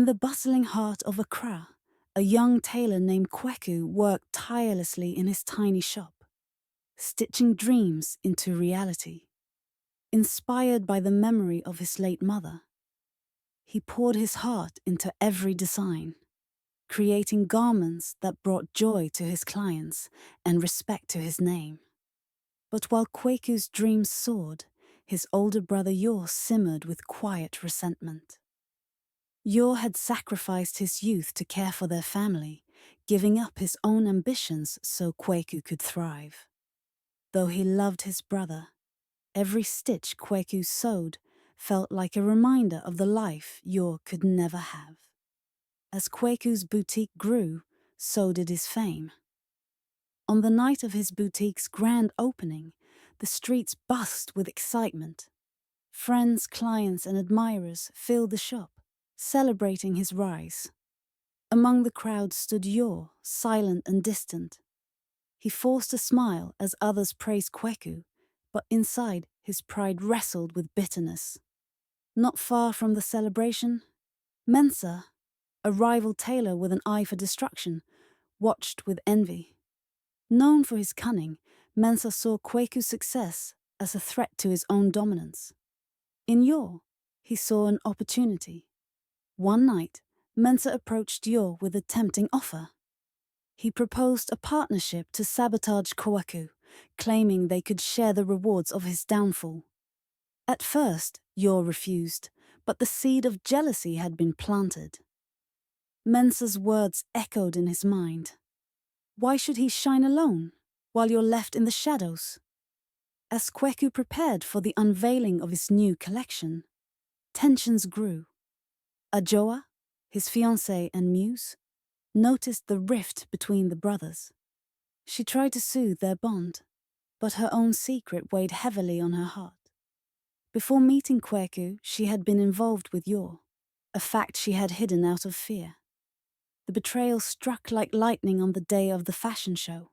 In the bustling heart of Accra, a young tailor named Kweku worked tirelessly in his tiny shop, stitching dreams into reality. Inspired by the memory of his late mother, he poured his heart into every design, creating garments that brought joy to his clients and respect to his name. But while Kweku's dreams soared, his older brother Yor simmered with quiet resentment. Yor had sacrificed his youth to care for their family, giving up his own ambitions so Kweku could thrive. Though he loved his brother, every stitch Kweku sewed felt like a reminder of the life Yor could never have. As Kweku's boutique grew, so did his fame. On the night of his boutique's grand opening, the streets buzzed with excitement. Friends, clients, and admirers filled the shop, celebrating his rise. Among the crowd stood Yor, silent and distant. He forced a smile as others praised Kweku, but inside his pride wrestled with bitterness. Not far from the celebration, Mensah, a rival tailor with an eye for destruction, watched with envy. Known for his cunning, Mensah saw Kweku's success as a threat to his own dominance. In Yor, he saw an opportunity. One night, Mensah approached Yor with a tempting offer. He proposed a partnership to sabotage Kweku, claiming they could share the rewards of his downfall. At first, Yor refused, but the seed of jealousy had been planted. Mensah's words echoed in his mind. Why should he shine alone, while you're left in the shadows? As Kweku prepared for the unveiling of his new collection, tensions grew. Adjoa, his fiancée and muse, noticed the rift between the brothers. She tried to soothe their bond, but her own secret weighed heavily on her heart. Before meeting Kweku, she had been involved with Yor, a fact she had hidden out of fear. The betrayal struck like lightning on the day of the fashion show.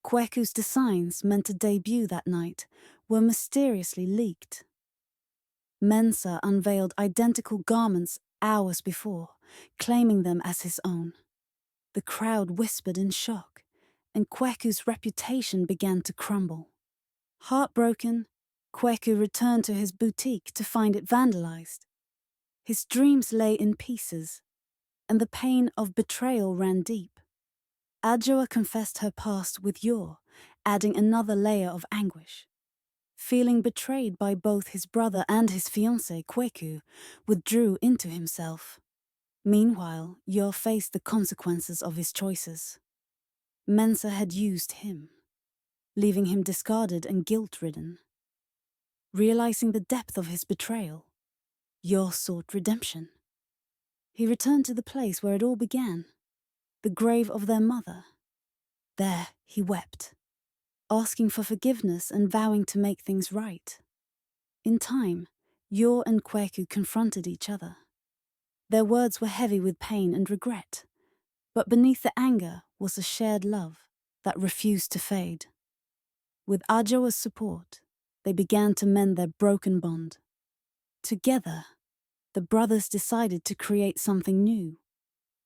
Kweku's designs, meant to debut that night, were mysteriously leaked. Mensah unveiled identical garments hours before, claiming them as his own. The crowd whispered in shock, and Kweku's reputation began to crumble. Heartbroken, Kweku returned to his boutique to find it vandalized. His dreams lay in pieces, and the pain of betrayal ran deep. Adjoa confessed her past with Yor, adding another layer of anguish. Feeling betrayed by both his brother and his fiancée, Kweku withdrew into himself. Meanwhile, Yor faced the consequences of his choices. Mensah had used him, leaving him discarded and guilt-ridden. Realizing the depth of his betrayal, Yor sought redemption. He returned to the place where it all began, the grave of their mother. There he wept, asking for forgiveness and vowing to make things right. In time, Yor and Kweku confronted each other. Their words were heavy with pain and regret, but beneath the anger was a shared love that refused to fade. With Adjoa's support, they began to mend their broken bond. Together, the brothers decided to create something new,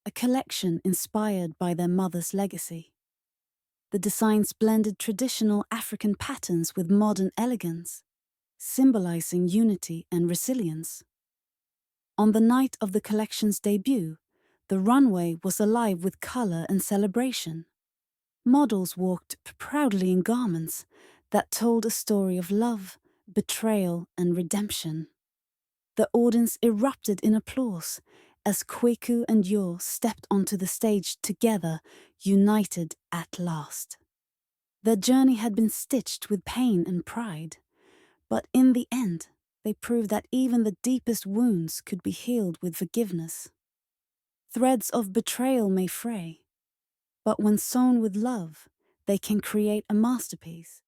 a collection inspired by their mother's legacy. The designs blended traditional African patterns with modern elegance, symbolizing unity and resilience. On the night of the collection's debut, the runway was alive with color and celebration. Models walked proudly in garments that told a story of love, betrayal, and redemption. The audience erupted in applause as Kweku and Yor stepped onto the stage together, united at last. Their journey had been stitched with pain and pride, but in the end, they proved that even the deepest wounds could be healed with forgiveness. Threads of betrayal may fray, but when sewn with love, they can create a masterpiece.